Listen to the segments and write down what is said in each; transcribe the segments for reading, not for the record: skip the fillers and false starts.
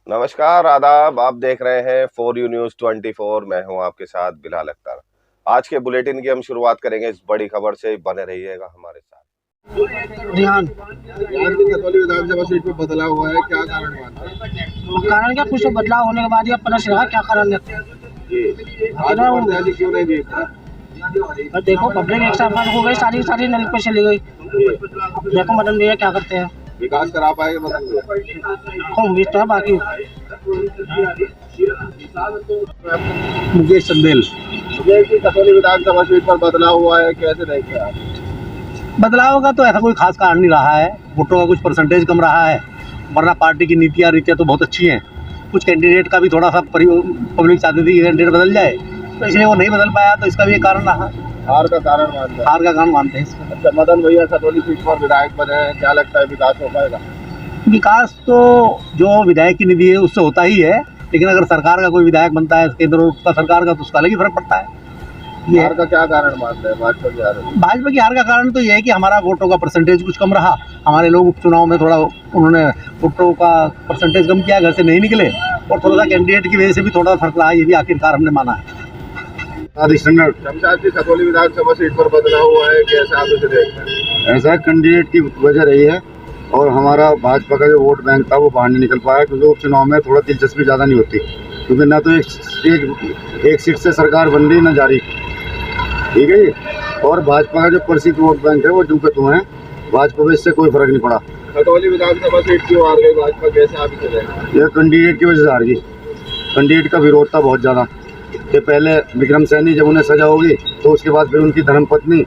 नमस्कार, आदाब। आप देख रहे हैं फॉर यू न्यूज़ 24। मैं हूं आपके साथ बिलाल अख्तर। आज के बुलेटिन की हम शुरुआत करेंगे इस बड़ी खबर से। बने रहिएगा हमारे साथ। रिहान की खतौली विधानसभा सीट पर बदलाव हुआ है, क्या कारण मानते हैं? कारण क्या, कुछ तो बदलाव होने के बाद ही अब पता चला क्या कारण लगता है। जी क्यों नहीं जीत पाए? पर देखो, पब्लिक एक साथ हो गई, सारी नल पे चली गई। देखो मदन भैया क्या करते हैं। विकास करा पाएंगे मदन भैया? उम्मीद तो है, बाकी मुकेश चंदेल। की खतौली विधानसभा सीट पर बदलाव हुआ है, कैसे देखते हैं आप? बदलाव का तो ऐसा कोई खास कारण नहीं रहा है। वोटों का कुछ परसेंटेज कम रहा है, वरना पार्टी की नीतियाँ रीतियाँ तो बहुत अच्छी हैं। कुछ कैंडिडेट का भी थोड़ा सा पब्लिक चाहती थी कि कैंडिडेट बदल जाए, तो इसलिए वो नहीं बदल पाया, तो इसका भी एक कारण रहा। हार का कारण मानते हैं? हार का कारण मानते हैं इसमें। अच्छा, मदन भैया खतौली सीट पर विधायक बने हैं, क्या लगता है विकास हो पाएगा? विकास तो जो विधायक की निधि है उससे होता ही है, लेकिन अगर सरकार का कोई विधायक बनता है केंद्र का सरकार का, तो उसका अलग ही फर्क पड़ता है। ये हार का क्या कारण मानते हैं भाजपा की हार? भाजपा की हार का कारण तो ये है कि हमारा वोटों का परसेंटेज कुछ कम रहा। हमारे लोग उपचुनाव में थोड़ा उन्होंने वोटों का परसेंटेज कम किया, घर से नहीं निकले, और थोड़ा सा कैंडिडेट की वजह से भी थोड़ा फर्क रहा। ये भी आखिरकार हमने माना है। शमशाद की खतौली विधानसभा सीट पर बदलाव हुआ है, कैसे आप इसे देखते हैं? ऐसा कैंडिडेट की वजह रही है, और हमारा भाजपा का जो वोट बैंक था वो बाहर नहीं निकल पाया, क्योंकि उपचुनाव में थोड़ा दिलचस्पी ज़्यादा नहीं होती, क्योंकि ना तो एक सीट से सरकार बन रही ना जारी, ठीक है जी। और भाजपा का जो प्रसिद्ध वोट बैंक है वो डूबे तो हैं, भाजपा में इससे कोई फर्क नहीं पड़ा। खतौली विधानसभा सीट क्यों हार गई भाजपा, कैसे आप इसे देखते हैं? यह कैंडिडेट की वजह से हार गई। कैंडिडेट का विरोध था बहुत ज़्यादा, कि पहले विक्रम सैनी जब उन्हें सजा होगी तो उसके बाद फिर उनकी धर्मपत्नी,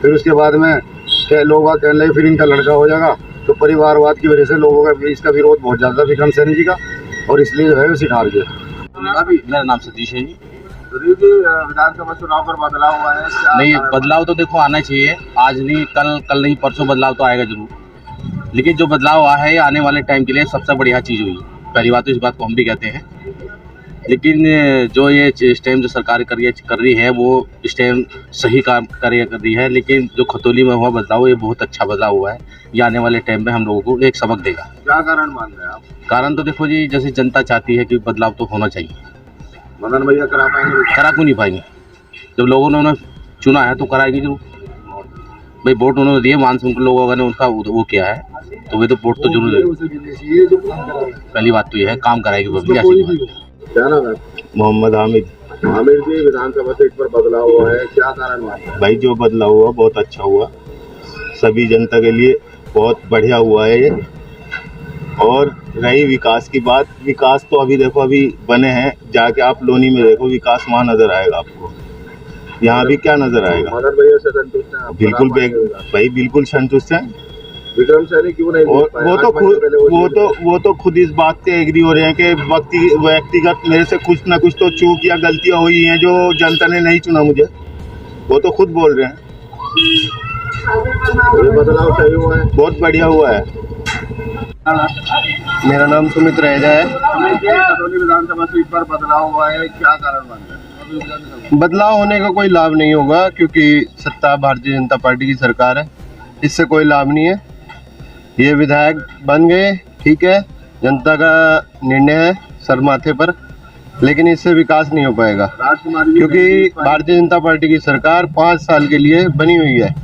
फिर उसके बाद में लोग कहने लगे फिर इनका लड़का हो जाएगा, तो परिवारवाद की वजह से लोगों का इसका विरोध बहुत ज़्यादा विक्रम सैनी जी का, और इसलिए जो है वो सीट हार गया। मेरा नाम सतीश है जी। विधानसभा चुनाव पर बदलाव हुआ है, क्या नहीं, कारण? बदलाव तो देखो आना चाहिए, आज नहीं कल नहीं परसों बदलाव तो आएगा जरूर। लेकिन जो बदलाव आया है आने वाले टाइम के लिए सबसे बढ़िया चीज़ हुई है। पहली बात तो इस बात को हम भी कहते हैं, लेकिन जो ये इस टाइम जो सरकार कर रही है वो इस टाइम सही काम कर रही है। लेकिन जो खतौली में हुआ बदलाव, ये बहुत अच्छा बदलाव हुआ है। ये आने वाले टाइम में हम लोगों को एक सबक देगा। क्या कारण मान रहे हैं आप? कारण तो देखो जी, जैसे जनता चाहती है कि बदलाव तो होना चाहिए। मदन भैया करा पाएंगे? करा क्यों नहीं पाएंगे? जब लोगों ने उन्हें चुना है तो कराएगी जरूर। भाई वोट उन्होंने दिए, मानसून के लोगों ने उनका वो किया है, तो वे तो वोट तो जरूर देंगे। पहली बात तो ये है, काम कराएगी पब्लिक। क्या नाम है? मोहम्मद हामिद। आमिर जी, विधानसभा सीट पर बदलाव हुआ है, क्या कारण मानते हैं? भाई जो बदलाव हुआ बहुत अच्छा हुआ, सभी जनता के लिए बहुत बढ़िया हुआ है ये। और रही विकास की बात, विकास तो अभी देखो अभी बने हैं, जाके आप लोनी में देखो विकास वहाँ नजर आएगा आपको, यहाँ भी क्या नजर आएगा? मदन भैया से संतुष्ट हैं आप? बिल्कुल भाई बिल्कुल संतुष्ट हैं। विक्रम सैनी क्यों नहीं जीत पाए? वो तो खुद इस बात से एग्री हो रहे हैं कि व्यक्तिगत मेरे से कुछ ना कुछ तो चूक या गलतियां हुई हैं जो जनता ने नहीं चुना मुझे, वो तो खुद बोल रहे हैं। ये बदलाव सही हुआ है, बहुत बढ़िया हुआ है। मेरा नाम सुमित रहेजा है। खतौली विधानसभा सीट पर बदलाव हुआ है, क्या कारण मानते हैं? बदलाव होने का कोई लाभ नहीं होगा, क्योंकि सत्ता भारतीय जनता पार्टी की सरकार है, इससे कोई लाभ नहीं है। ये विधायक बन गए, ठीक है, जनता का निर्णय है सर माथे पर, लेकिन इससे विकास नहीं हो पाएगा, क्योंकि भारतीय जनता पार्टी की सरकार 5 साल के लिए बनी हुई है।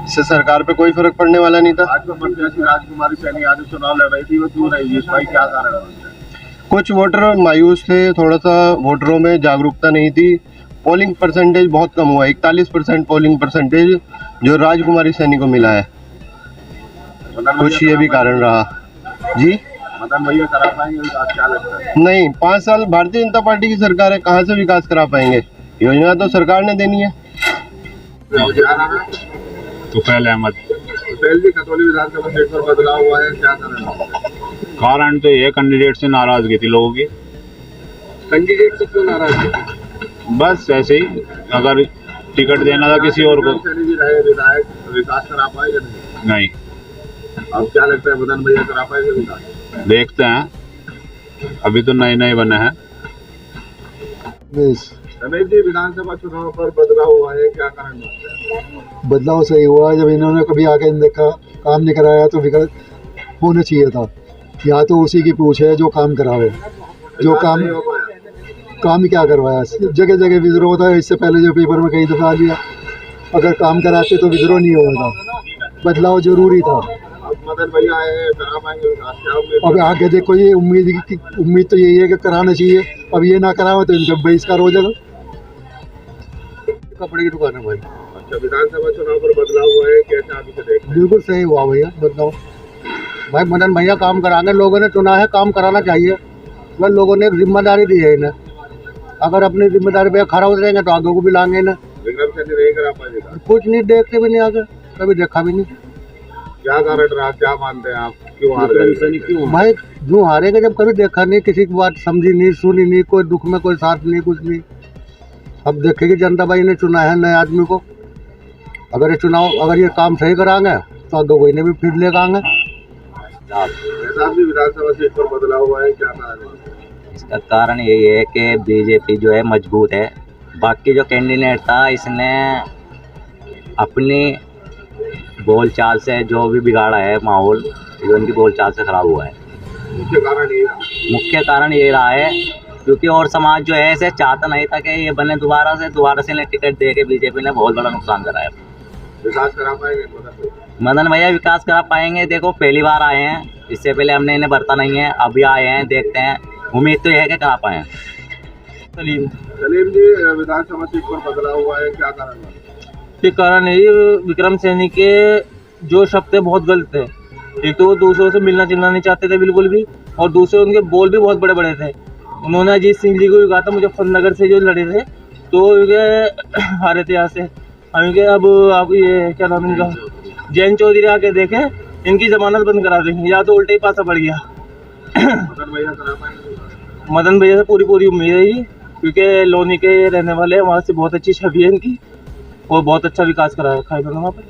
इससे सरकार पे कोई फर्क पड़ने वाला नहीं था। भाजपा प्रत्याशी राजकुमारी सैनी आज चुनाव लड़ रही थी, वो क्यों नहीं जीत पाई, क्या कारण मानते हैं? कुछ वोटर मायूस थे, थोड़ा सा वोटरों में जागरूकता नहीं थी। पोलिंग परसेंटेज बहुत कम हुआ, 41% पोलिंग परसेंटेज जो राजकुमारी सैनी को मिला है। कुछ ये भी कारण रहा जी। मदन भैया करा पाएंगे विकास, क्या लगता है? नहीं, 5 साल भारतीय जनता पार्टी की सरकार है, कहाँ से विकास करा पाएंगे? योजना तो सरकार ने देनी है। तुफैल अहमद। तुफैल जी, खतौली विधानसभा सीट पर बदलाव हुआ है, क्या कारण मानते हैं? कारण तो ये कैंडिडेट से नाराजगी थी लोगों की। कैंडिडेट से क्यों नाराजगी थी? बस ऐसे ही, अगर टिकट देना था किसी और को। सैनी जी रहे विधायक, विकास करा पाएगा नहीं? अब क्या लगता है, मदन भैया करा पाएंगे विकास? देखते हैं, अभी तो नए बने हैं। रमेश जी, विधानसभा चुनाव पर बदलाव हुआ है, क्या कारण मानते हैं? बदलाव सही हुआ। जब इन्होंने कभी आके देखा काम नहीं कराया तो विकास होना चाहिए था। या तो उसी की पूछ है जो काम करावे, जो काम नहीं हो पाया। काम ही क्या करवाया, जगह जगह विद्रोह होता है। इससे पहले जो पेपर में कई दफा आ लिया, अगर काम कराते तो विद्रोह नहीं होगा, बदलाव जरूरी था। अब मदन भैया आए हैं, करा पाएंगे विकास? क्या उम्मीद? अब आगे देखो, ये उम्मीद तो यही है कि कराना चाहिए। अब ये ना कराओ तो इनका बहिष्कार हो जाएगा। कपड़े की दुकान है भाई। अच्छा, विधानसभा चुनाव पर बदलाव हुआ है, कैसा अभी से देख? बिल्कुल सही हुआ भैया बदलाव। भाई मदन भैया काम कराएंगे, लोगों ने चुना है, काम कराना चाहिए। वह लोगों ने जिम्मेदारी दी है इन्हें, अगर अपनी जिम्मेदारी पे खड़ा उतरेंगे तो आगे को भी लाएंगे इन्हें। विक्रम सैनी नहीं करा पाएगा? कुछ नहीं, देखते भी नहीं आगे, कभी देखा भी नहीं। क्या कारण रहा, क्या मानते हैं आप, क्यों हार गए? क्यों? भाई जो हारेंगे, जब कभी देखा नहीं, किसी की बात समझी नहीं, सुनी नहीं, कोई दुख में कोई साथ नहीं, कुछ नहीं। अब देखेगी जनता भाई ने चुना है नए आदमी को, अगर ये चुनाव, अगर ये काम सही कराएंगे तो आगे कोई ने भी फिर लेकर आएंगे। साहब जी, विधानसभा सीट पर बदलाव हुआ है, क्या कारण है? इसका कारण यही है कि बीजेपी जो है मजबूत है। बाकी जो कैंडिडेट था, इसने अपनी बोलचाल से जो भी बिगाड़ा है माहौल, जो इनकी बोलचाल से खराब हुआ है। मुख्य कारण ये रहा। मुख्य कारण ये रहा है क्योंकि और समाज जो है ऐसे चाहता नहीं था कि ये बने दोबारा से इन्हें टिकट दे के बीजेपी ने बहुत बड़ा नुकसान कराया। विकास करा पाएंगे मदन भैया विकास करा पाएंगे? देखो पहली बार आए हैं, इससे पहले हमने इन्हें बरता नहीं है, अभी आए हैं, देखते हैं, उम्मीद तो यह है कि करा पाएँ। सलीम जी, विधानसभा सीट पर बदलाव हुआ है, क्या कारण है? ये कारण है, विक्रम सैनी के जो शब्द थे बहुत गलत थे। एक तो वो दूसरों से मिलना जुलना नहीं चाहते थे बिल्कुल भी, और दूसरे उनके बोल भी बहुत बड़े बड़े थे। उन्होंने अजीत सिंह जी को भी कहा था मुजफ्फरनगर से जो लड़े थे, तो ये हारे थे यहाँ से। हम अब ये क्या नाम इनका, जैन चौधरी आके देखे, इनकी जमानत बंद करा देंगे, या तो उल्टा ही पासा पड़ गया। मदन भैया करा पाएंगे? मदन भैया से पूरी उम्मीद है जी, क्योंकि लोनी के रहने वाले हैं, वहाँ से बहुत अच्छी छवि है इनकी, और बहुत अच्छा विकास करा है खाई वहाँ पर।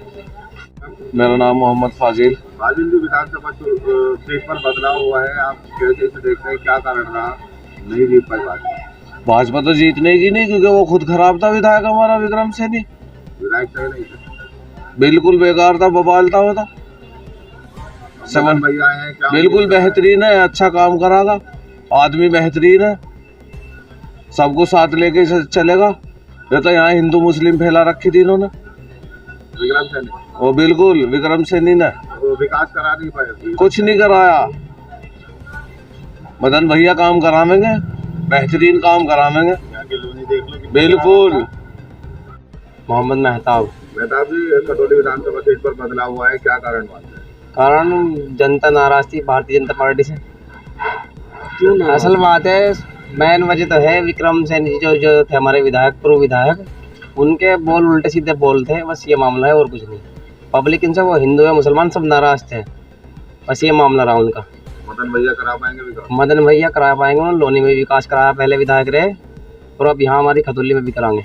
मेरा नाम मोहम्मद फाजिल। फाजिल जी, विधानसभा सीट पर बदलाव हुआ है, आप कैसे इसे देखते हैं, क्या कारण रहा, नहीं जीत पाई भाजपा तो जीतने की नहीं, क्योंकि वो खुद खराब था विधायक हमारा विक्रम सैनी, विधायक सही नहीं थे, बिल्कुल बेकार था, बवाल था वो था। मदन भैया आए हैं, क्या बिल्कुल बेहतरीन है, अच्छा काम करागा, आदमी बेहतरीन है, सबको साथ लेके चलेगा। ये तो यहाँ हिंदू मुस्लिम फैला रखी थी इन्होंने, विक्रम सैनी, वो बिल्कुल विक्रम सैनी ने वो विकास करा नहीं पाए, कुछ नहीं कराया। मदन भैया काम करावेंगे, बेहतरीन काम करावेंगे, बिल्कुल। मोहम्मद मेहताब जी, खतौली विधानसभा सीट पर बदलाव हुआ है, क्या कारण मानते हैं? कारण जनता नाराज थी भारतीय जनता पार्टी से। क्यों? असल बात है, मेन वजह तो है विक्रम सैनी जो थे हमारे विधायक, पूर्व विधायक, उनके बोल उल्टे सीधे बोल थे, बस ये मामला है और कुछ नहीं। पब्लिक इनसे, वो हिंदू है मुसलमान सब नाराज थे, बस ये मामला रहा उनका। मदन भैया करा पाएंगे विकास? मदन भैया करा पाएंगे, उन्होंने लोनी में विकास कराया, पहले विधायक रहे, और अब यहाँ हमारी खतौली में भी कराएंगे।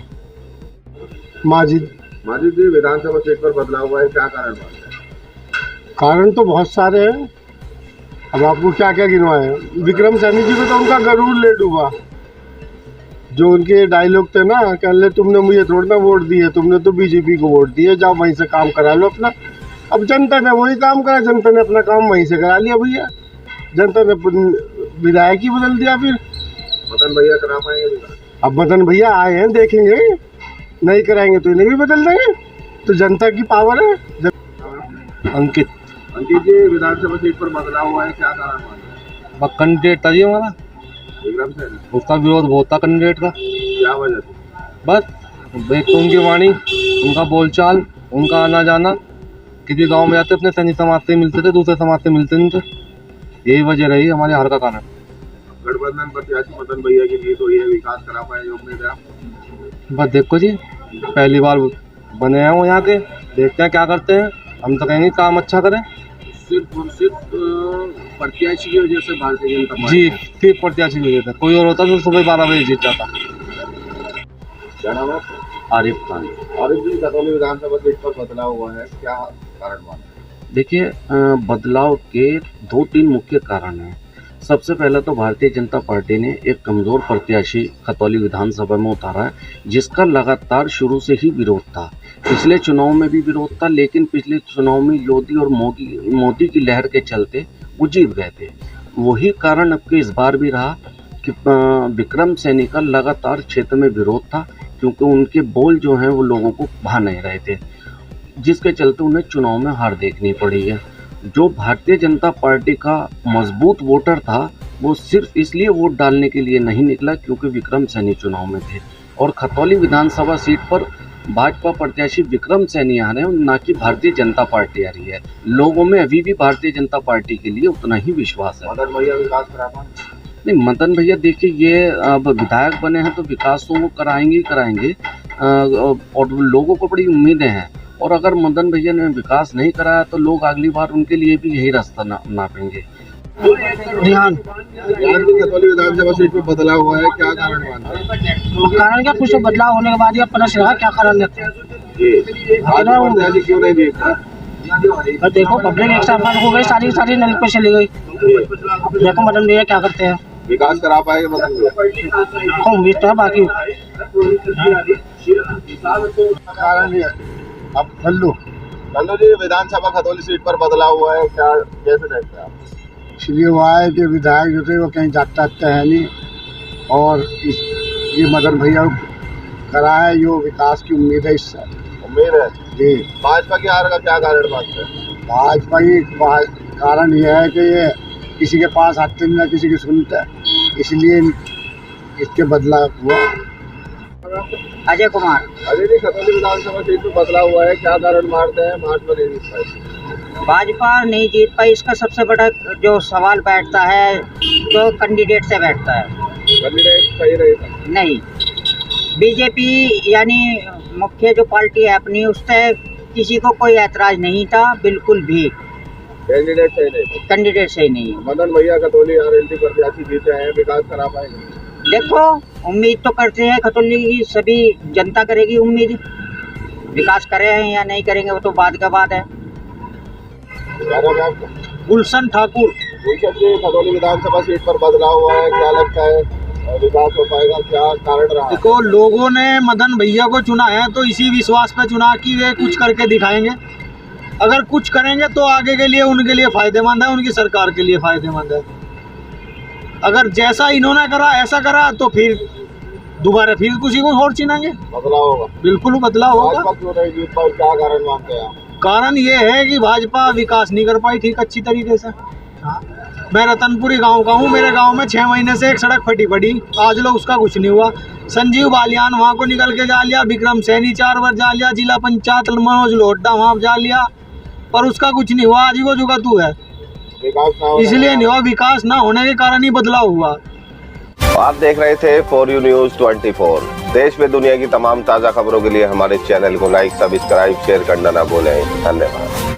माजिद जी, विधानसभा सीट पर बदलाव हुआ है, क्या कारण मानते हैं? कारण तो बहुत सारे हैं, अब आपको क्या क्या गिनवाए। विक्रम सैनी जी को तो उनका गरुड़ ले डूबा, जो उनके डायलॉग थे ना, कह ले तुमने मुझे थोड़ा ना वोट दिए, तुमने तो बीजेपी को वोट दिए, जाओ वहीं से काम करा लो अपना। अब जनता ने वही काम करा, जनता ने अपना काम वहीं से करा लिया भैया, जनता ने विधायक ही बदल दिया। फिर मदन भैया करा पाएंगे विकास? अब मदन भैया आए हैं, देखेंगे, नहीं कराएंगे तो इन्हें भी बदल देंगे, तो जनता की पावर है। अंकित जी, विधानसभा सीट पर बदलाव हुआ है, क्या कारण मानते हैं? कैंडिडेट था जी हमारा, विक्रम सैनी, उसका विरोध बहुत था कैंडिडेट का। क्या वजह थी? बस एक तो उनकी वाणी, उनका बोलचाल, उनका आना जाना, किसी गांव में जाते अपने सैनी समाज से मिलते थे, दूसरे समाज से मिलते नहीं थे, यही वजह रही हमारे हार का कारण। गठबंधन प्रत्याशी मदन भैया की जीत हुई है, विकास करा पाएंगे उम्मीद है? बस देखो जी, पहली बार बने हैं वो यहाँ के, देखते हैं क्या करते हैं। हम तो कहेंगे काम अच्छा करें। सिर्फ और सिर्फ प्रत्याशी की वजह से भारतीय जनता पार्टी? जी, सिर्फ प्रत्याशी की वजह से, कोई और होता तो सुबह 12 बजे जीत जाता। क्या नाम है? आरिफ खान। आरिफ जी, खतौली विधानसभा सीट पर बदलाव हुआ है, क्या कारण मानते हैं? देखिए, बदलाव के 2-3 मुख्य कारण हैं। सबसे पहले तो भारतीय जनता पार्टी ने एक कमज़ोर प्रत्याशी खतौली विधानसभा में उतारा है, जिसका लगातार शुरू से ही विरोध था। पिछले चुनाव में भी विरोध था, लेकिन पिछले चुनाव में योगी और मोदी की लहर के चलते वो जीत गए थे। वही कारण अब के इस बार भी रहा कि विक्रम सैनी का लगातार क्षेत्र में विरोध था, क्योंकि उनके बोल जो हैं वो लोगों को भा नहीं रहे थे, जिसके चलते उन्हें चुनाव में हार देखनी पड़ी है। जो भारतीय जनता पार्टी का मजबूत वोटर था वो सिर्फ इसलिए वोट डालने के लिए नहीं निकला क्योंकि विक्रम सैनी चुनाव में थे, और खतौली विधानसभा सीट पर भाजपा प्रत्याशी विक्रम सैनी आ रहे हैं, ना कि भारतीय जनता पार्टी आ रही है। लोगों में अभी भी भारतीय जनता पार्टी के लिए उतना ही विश्वास है। मदन भैया विकास करा पाए? नहीं, मदन भैया देखिए, ये अब विधायक बने हैं तो विकास तो वो कराएंगे ही कराएंगे, और लोगों को बड़ी उम्मीदें हैं, और अगर मदन भैया ने विकास नहीं कराया तो लोग अगली बार उनके लिए भी यही रास्ता नापेंगे। ध्यान की खतौली विधानसभा सीट पर बदलाव हुआ है, क्या कारण मानते हैं? कारण क्या, कुछ बदलाव होने के बाद ये पता चला क्या कारण लगता है। प्रत्याशी क्यों नहीं जीत पाए? पर देखो, पब्लिक एक साथ हो गई, सारी नल पे चली गई। देखो मदन भैया क्या करते हैं, विकास करा पाएंगे मदन भैया? उम्मीद तो है, बाकी कारण ये अब कल्लू जी विधानसभा खतौली सीट पर बदलाव हुआ है, क्या कैसे देखते हैं आप? इसलिए हुआ है कि विधायक जो थे वो कहीं जाता है नहीं, और ये मदन भैया करा है, जो विकास की उम्मीद है इससे। उम्मीद है जी। भाजपा की हार का क्या कारण मानते हैं? भाजपा की कारण ये है कि ये किसी के पास आते नहीं, ना किसी की सुनते, इसलिए इसके बदलाव हुआ। अजय कुमार। अजय जी, खतौली विधानसभा सीट पर बदलाव हुआ है, क्या कारण मानते हैं भाजपा नहीं जीत पाई? भाजपा नहीं जीत पाई, इसका सबसे बड़ा जो सवाल बैठता है तो कैंडिडेट से बैठता है। कैंडिडेट सही नहीं था? नहीं, बीजेपी यानी मुख्य जो पार्टी है अपनी, उससे किसी को कोई ऐतराज नहीं था, बिल्कुल भी। कैंडिडेट सही नहीं था? कैंडिडेट सही नहीं है। मदन भैया खतौली आरएलडी प्रत्याशी जीते हैं, विकास करा पाएंगे? देखो, उम्मीद तो करते हैं खतौली की सभी जनता करेगी उम्मीद, विकास करे हैं या नहीं करेंगे वो तो बाद का बात है। क्या नाम है आपका? गुलशन ठाकुर। गुलशन जी, खतौली विधानसभा सीट पर बदलाव हुआ है, क्या लगता है विकास हो पाएगा, क्या कारण रहा? देखो, लोगों ने मदन भैया को चुना है तो इसी विश्वास पे चुना कि वे कुछ करके दिखाएंगे। अगर कुछ करेंगे तो आगे के लिए उनके लिए फायदेमंद है, उनकी सरकार के लिए फायदेमंद है। अगर जैसा इन्होंने करा ऐसा करा तो फिर दोबारा फिर किसी को और चुनेंगे, बदलाव होगा। बिल्कुल बदलाव होगा। भाजपा क्यों नहीं जीत पाई, क्या कारण मानते हैं आप? कारण ये है कि भाजपा विकास नहीं कर पाई ठीक अच्छी तरीके से। मैं रतनपुरी गांव का हूँ, मेरे गांव में 6 महीने से एक सड़क फटी पड़ी, आज लोग उसका कुछ नहीं हुआ। संजीव बालियान वहाँ को निकल के जा लिया, विक्रम सैनी 4 बार जा लिया, जिला पंचायत मनोज लोहड्डा वहाँ जा लिया, पर उसका कुछ नहीं हुआ। आज वो जुगा तू है, इसलिए नहीं हुआ, विकास ना होने के कारण ही बदलाव हुआ। आप देख रहे थे 4U News 24। देश में दुनिया की तमाम ताज़ा खबरों के लिए हमारे चैनल को लाइक, सब्सक्राइब, शेयर करना ना भूलें। धन्यवाद।